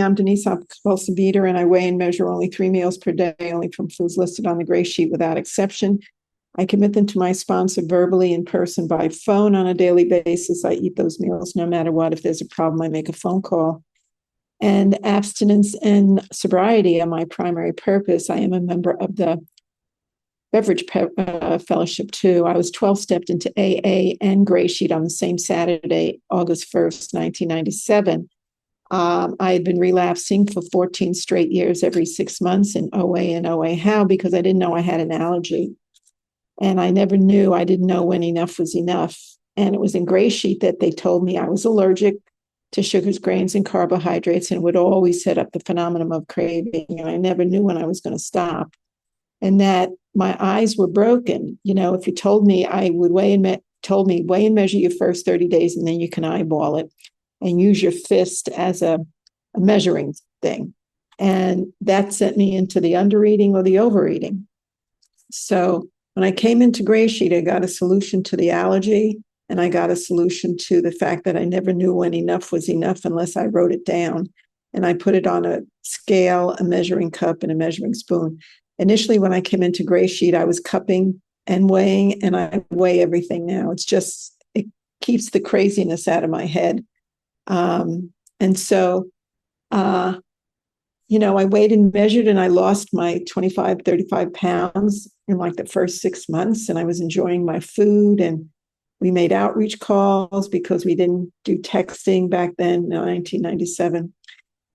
I'm Denise. I'm compulsive eater, and I weigh and measure only 3 meals per day, only from foods listed on the gray sheet without exception. I commit them to my sponsor verbally, in person, by phone on a daily basis. I eat those meals no matter what. If there's a problem, I make a phone call. And abstinence and sobriety are my primary purpose. I am a member of the beverage fellowship too. I was 12 stepped into AA and Gray Sheet on the same Saturday, August 1st, 1997. I had been relapsing for 14 straight years, every 6 months in OA and OA How, because I didn't know I had an allergy. And I didn't know when enough was enough. And it was in Gray Sheet that they told me I was allergic to sugars, grains, and carbohydrates, and would always set up the phenomenon of craving. And I never knew when I was going to stop. And that my eyes were broken. You know, if you told me I would weigh and measure your first 30 days, and then you can eyeball it and use your fist as a measuring thing. And that sent me into the undereating or the overeating. So when I came into Gray Sheet, I got a solution to the allergy, and I got a solution to the fact that I never knew when enough was enough unless I wrote it down. And I put it on a scale, a measuring cup, and a measuring spoon. Initially, when I came into Gray Sheet, I was cupping and weighing, and I weigh everything now. It keeps the craziness out of my head. And so, I weighed and measured, and I lost my 25, 35 pounds in like the first 6 months, and I was enjoying my food. And we made outreach calls because we didn't do texting back then, 1997.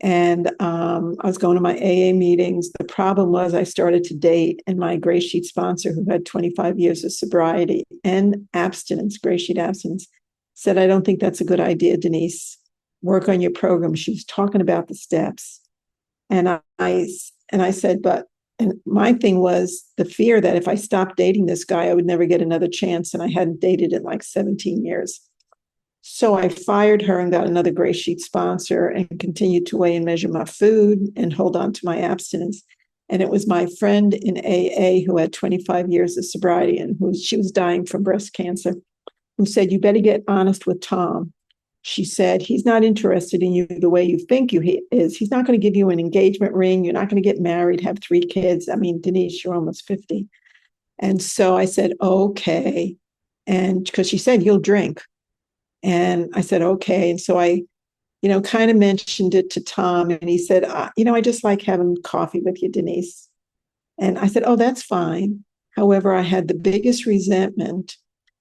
And I was going to my AA meetings. The problem was I started to date, and my Gray Sheet sponsor, who had 25 years of sobriety and abstinence, Gray Sheet abstinence, said, "I don't think that's a good idea, Denise. Work on your program." She was talking about the steps. And I said, and my thing was the fear that if I stopped dating this guy, I would never get another chance. And I hadn't dated in like 17 years. So I fired her and got another Gray Sheet sponsor and continued to weigh and measure my food and hold on to my abstinence. And it was my friend in AA who had 25 years of sobriety, and she was dying from breast cancer, who said, "You better get honest with Tom." She said, "He's not interested in you the way you think he is. He's not going to give you an engagement ring. You're not going to get married, have 3 kids. I mean, Denise, you're almost 50. And so I said, "Okay." And because she said, "You'll drink." And I said, "Okay." And so I, kind of mentioned it to Tom, and he said, "I just like having coffee with you, Denise." And I said, "Oh, that's fine." However, I had the biggest resentment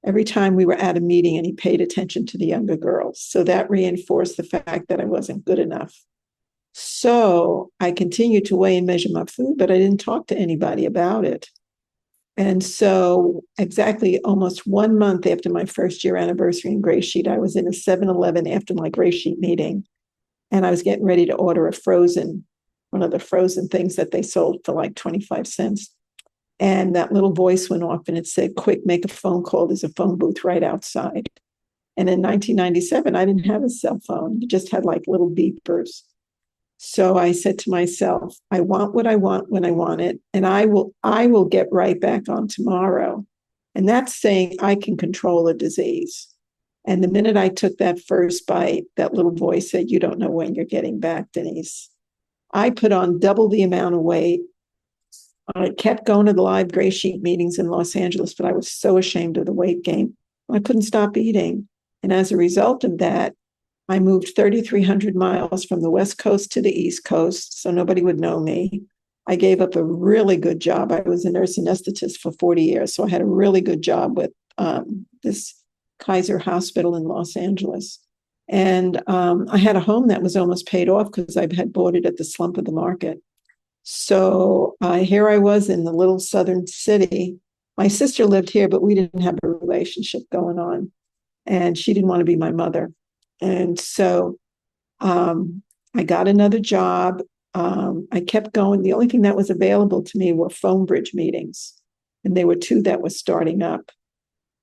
every time we were at a meeting and he paid attention to the younger girls. So that reinforced the fact that I wasn't good enough. So I continued to weigh and measure my food, but I didn't talk to anybody about it. And so exactly almost 1 month after my first year anniversary in Gray Sheet, I was in a 7-Eleven after my Gray Sheet meeting, and I was getting ready to order one of the frozen things that they sold for like 25 cents. And that little voice went off, and it said, "Quick, make a phone call. There's a phone booth right outside." And in 1997, I didn't have a cell phone. It just had like little beepers. So I said to myself, I want what I want when I want it, and I will get right back on tomorrow. And that's saying I can control a disease. And the minute I took that first bite, that little voice said, "You don't know when you're getting back, Denise." I put on double the amount of weight. I kept going to the live Gray Sheet meetings in Los Angeles, but I was so ashamed of the weight gain. I couldn't stop eating. And as a result of that, I moved 3,300 miles from the West Coast to the East Coast, so nobody would know me. I gave up a really good job. I was a nurse anesthetist for 40 years, so I had a really good job with this Kaiser Hospital in Los Angeles. And I had a home that was almost paid off because I had bought it at the slump of the market. So here I was in the little southern city. My sister lived here, but we didn't have a relationship going on. And she didn't want to be my mother. And so I got another job. I kept going. The only thing that was available to me were phone bridge meetings. And there were 2 that were starting up.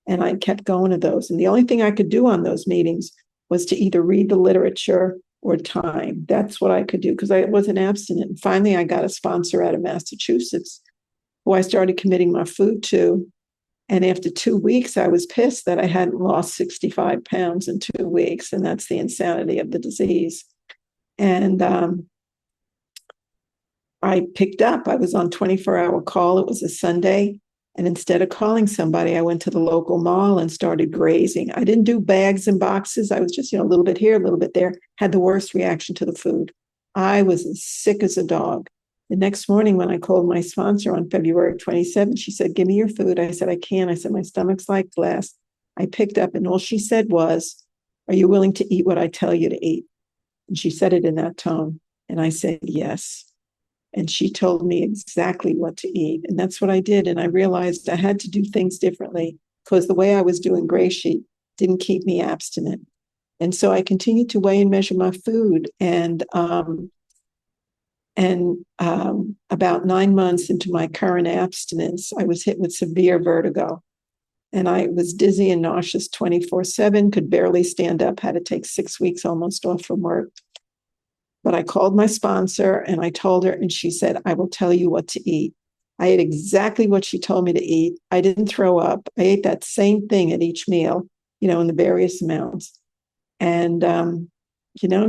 And I kept going to those. And the only thing I could do on those meetings was to either read the literature or time. That's what I could do because I wasn't abstinent. And finally, I got a sponsor out of Massachusetts who I started committing my food to. And after 2 weeks, I was pissed that I hadn't lost 65 pounds in 2 weeks. And that's the insanity of the disease. And I picked up. I was on 24-hour call. It was a Sunday. And instead of calling somebody, I went to the local mall and started grazing. I didn't do bags and boxes. I was just, a little bit here, a little bit there. Had the worst reaction to the food. I was as sick as a dog. The next morning, when I called my sponsor on February 27th, she said, "Give me your food." I said, "I can't." I said, "My stomach's like glass." I picked up, and all she said was, "Are you willing to eat what I tell you to eat?" And she said it in that tone. And I said, "Yes." And she told me exactly what to eat. And that's what I did. And I realized I had to do things differently because the way I was doing Gray Sheet didn't keep me abstinent. And so I continued to weigh and measure my food. And about 9 months into my current abstinence, I was hit with severe vertigo. And I was dizzy and nauseous 24/7, could barely stand up, had to take 6 weeks almost off from work. But I called my sponsor and I told her, and she said, "I will tell you what to eat." I ate exactly what she told me to eat. I didn't throw up. I ate that same thing at each meal, in the various amounts. And,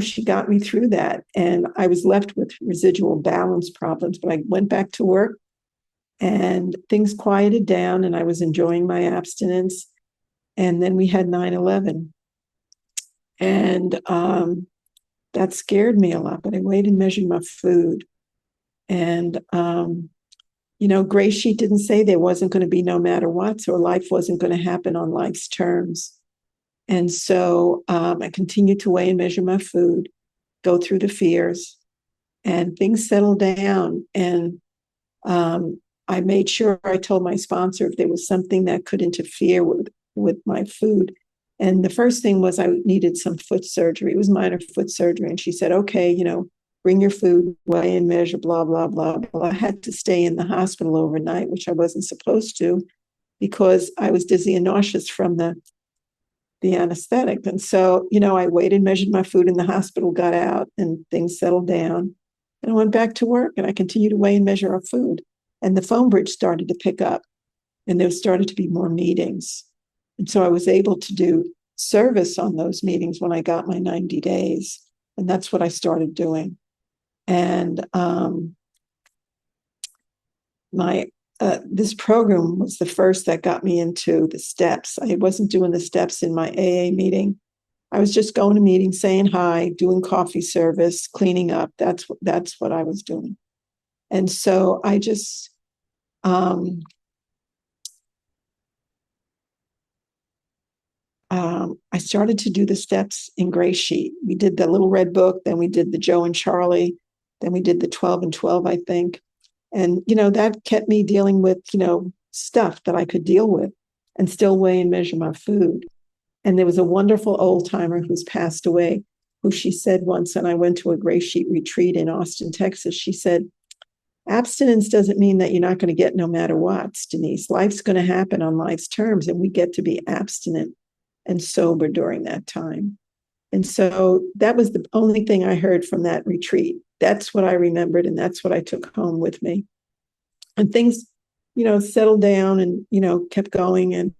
she got me through that. And I was left with residual balance problems, but I went back to work and things quieted down and I was enjoying my abstinence. And then we had 9/11. And that scared me a lot, but I weighed and measured my food. And, Gray Sheet didn't say there wasn't going to be no matter what, so life wasn't going to happen on life's terms. And so I continued to weigh and measure my food, go through the fears, and things settled down. And I made sure I told my sponsor if there was something that could interfere with my food. And the first thing was I needed some foot surgery. It was minor foot surgery. And she said, "Okay, bring your food, weigh and measure, blah, blah, blah, blah." I had to stay in the hospital overnight, which I wasn't supposed to because I was dizzy and nauseous from the anesthetic. And so, I weighed and measured my food in the hospital, got out, and things settled down. And I went back to work and I continued to weigh and measure our food. And the phone bridge started to pick up and there started to be more meetings. And so I was able to do service on those meetings when I got my 90 days. And that's what I started doing. And this program was the first that got me into the steps. I wasn't doing the steps in my AA meeting. I was just going to meetings, saying hi, doing coffee service, cleaning up. That's what I was doing. And so I just I started to do the steps in Gray Sheet. We did the little red book, then we did the Joe and Charlie, then we did the 12 and 12, I think. And, that kept me dealing with, stuff that I could deal with and still weigh and measure my food. And there was a wonderful old timer who's passed away, who she said once, and I went to a Gray Sheet retreat in Austin, Texas. She said, "Abstinence doesn't mean that you're not going to get no matter what, Denise. Life's going to happen on life's terms, and we get to be abstinent and sober during that time." And so that was the only thing I heard from that retreat. That's what I remembered, and that's what I took home with me. And things, settled down and, kept going. And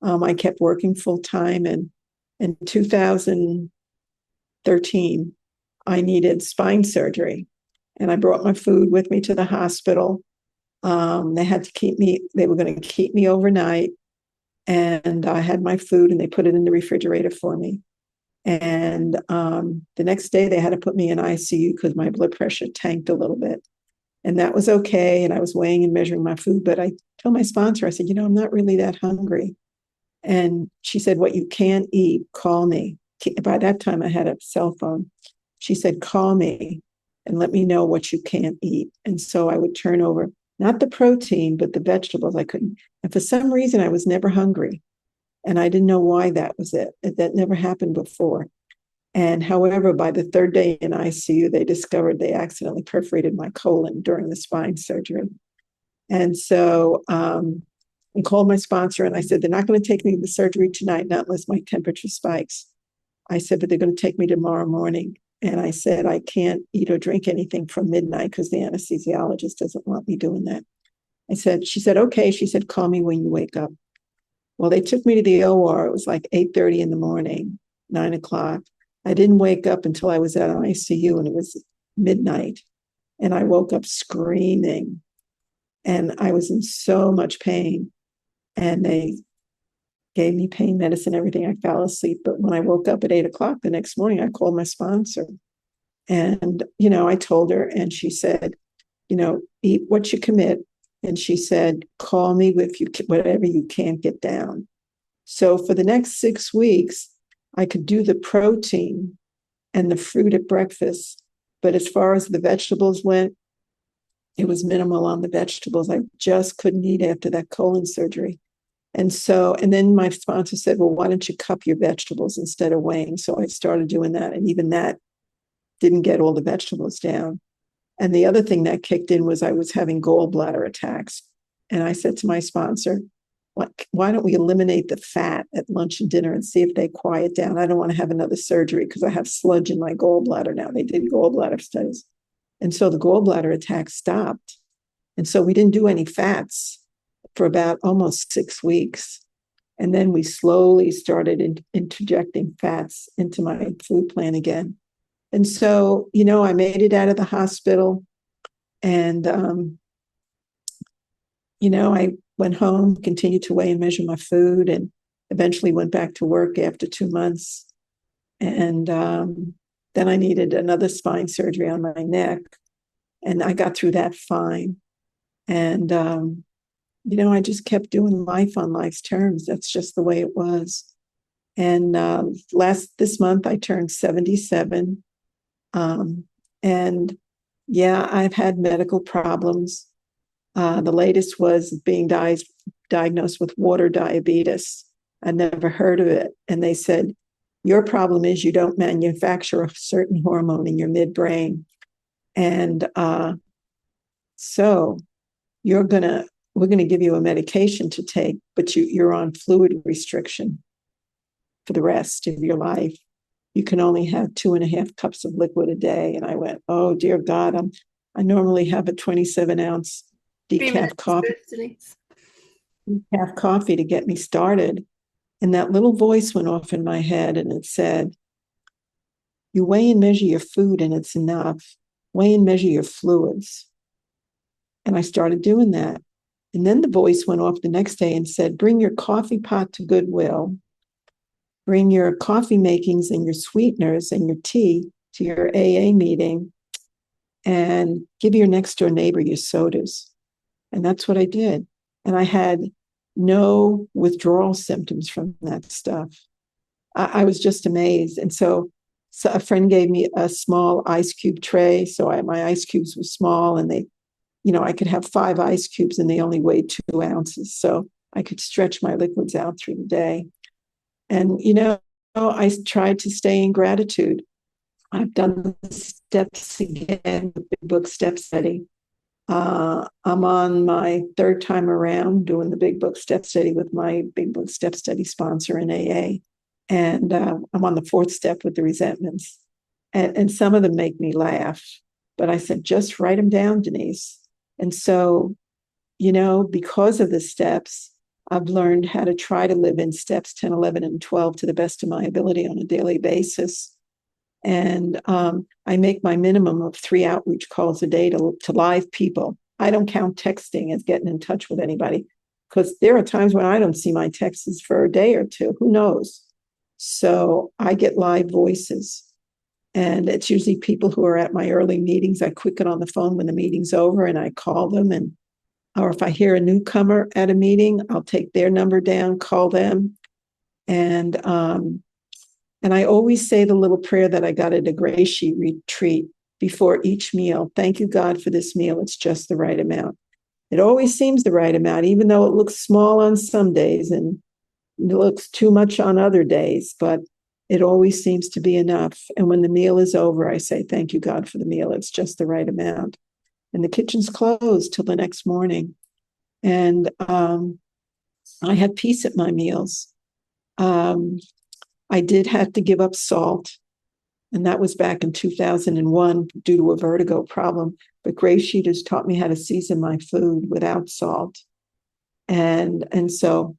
I kept working full time. And in 2013, I needed spine surgery. And I brought my food with me to the hospital. They had to they were going to keep me overnight. And I had my food and they put it in the refrigerator for me. And the next day they had to put me in ICU because my blood pressure tanked a little bit. And that was okay. And I was weighing and measuring my food. But I told my sponsor, I said, "I'm not really that hungry." And she said, "What you can't eat, call me." By that time I had a cell phone. She said, "Call me and let me know what you can't eat." And so I would turn over, not the protein, but the vegetables I couldn't. And for some reason, I was never hungry. And I didn't know why that was it. That never happened before. And however, by the third day in ICU, they discovered they accidentally perforated my colon during the spine surgery. And so I called my sponsor and I said, "They're not going to take me to the surgery tonight, not unless my temperature spikes." I said, "But they're going to take me tomorrow morning." And I said, "I can't eat or drink anything from midnight because the anesthesiologist doesn't want me doing that." She said, "Okay." She said, "Call me when you wake up." Well, they took me to the OR. It was like 8:30 in the morning, 9 o'clock. I didn't wake up until I was at ICU, and it was midnight. And I woke up screaming, and I was in so much pain. And they gave me pain medicine, everything. I fell asleep. But when I woke up at 8 o'clock the next morning, I called my sponsor. And, I told her, and she said, eat what you commit. And she said, call me with whatever you can't get down. So for the next 6 weeks, I could do the protein and the fruit at breakfast. But as far as the vegetables went, it was minimal on the vegetables. I just couldn't eat after that colon surgery. And then my sponsor said, well, why don't you cup your vegetables instead of weighing? So I started doing that. And even that didn't get all the vegetables down. And the other thing that kicked in was I was having gallbladder attacks. And I said to my sponsor, why don't we eliminate the fat at lunch and dinner and see if they quiet down? I don't want to have another surgery because I have sludge in my gallbladder now. They did gallbladder studies. And so the gallbladder attacks stopped. And so we didn't do any fats for about almost 6 weeks. And then we slowly started interjecting fats into my food plan again. And so, I made it out of the hospital, and, I went home, continued to weigh and measure my food, and eventually went back to work after 2 months. And then I needed another spine surgery on my neck, and I got through that fine. And, I just kept doing life on life's terms. That's just the way it was. And this month I turned 77. And yeah, I've had medical problems. The latest was being diagnosed with water diabetes. I never heard of it. And they said, your problem is you don't manufacture a certain hormone in your midbrain. And so we're going to give you a medication to take, but you're on fluid restriction for the rest of your life. You can only have 2.5 cups of liquid a day. And I went, oh, dear God, I normally have a 27-ounce decaf coffee to get me started. And that little voice went off in my head, and it said, you weigh and measure your food and it's enough. Weigh and measure your fluids. And I started doing that. And then the voice went off the next day and said, bring your coffee pot to Goodwill. Bring your coffee makings and your sweeteners and your tea to your AA meeting, and give your next door neighbor your sodas. And that's what I did. And I had no withdrawal symptoms from that stuff. I was just amazed. And so a friend gave me a small ice cube tray. So my ice cubes were small, and I could have 5 ice cubes, and they only weighed 2 ounces. So I could stretch my liquids out through the day. And, I tried to stay in gratitude. I've done the steps again, the Big Book Step Study. I'm on my 3rd time around doing the Big Book Step Study with my Big Book Step Study sponsor in AA. And I'm on the 4th step with the resentments. And some of them make me laugh. But I said, just write them down, Denise. And so, because of the steps, I've learned how to try to live in steps 10, 11, and 12 to the best of my ability on a daily basis. And I make my minimum of 3 outreach calls a day to live people. I don't count texting as getting in touch with anybody, because there are times when I don't see my texts for a day or two. Who knows? So I get live voices. And it's usually people who are at my early meetings. I quick it on the phone when the meeting's over, and I call them. Or if I hear a newcomer at a meeting, I'll take their number down, call them. And I always say the little prayer that I got at a Grey Sheet retreat before each meal. Thank you, God, for this meal. It's just the right amount. It always seems the right amount, even though it looks small on some days and it looks too much on other days, but it always seems to be enough. And when the meal is over, I say, thank you, God, for the meal. It's just the right amount. And the kitchen's closed till the next morning. And I have peace at my meals. I did have to give up salt, and that was back in 2001 due to a vertigo problem. But GreySheeters taught me how to season my food without salt. And so,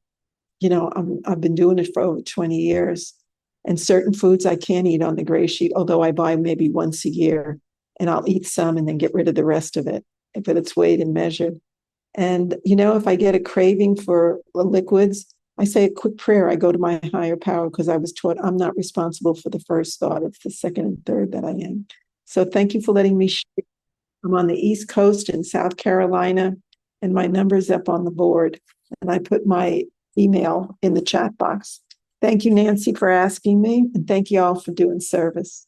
I've been doing it for over 20 years. And certain foods I can't eat on the gray sheet, although I buy maybe once a year, and I'll eat some and then get rid of the rest of it, but it's weighed and measured. And, if I get a craving for liquids, I say a quick prayer. I go to my higher power because I was taught I'm not responsible for the first thought. It's the second and third that I am. So thank you for letting me share. I'm on the East Coast in South Carolina, and my number's up on the board. And I put my email in the chat box. Thank you, Nancy, for asking me. And thank you all for doing service.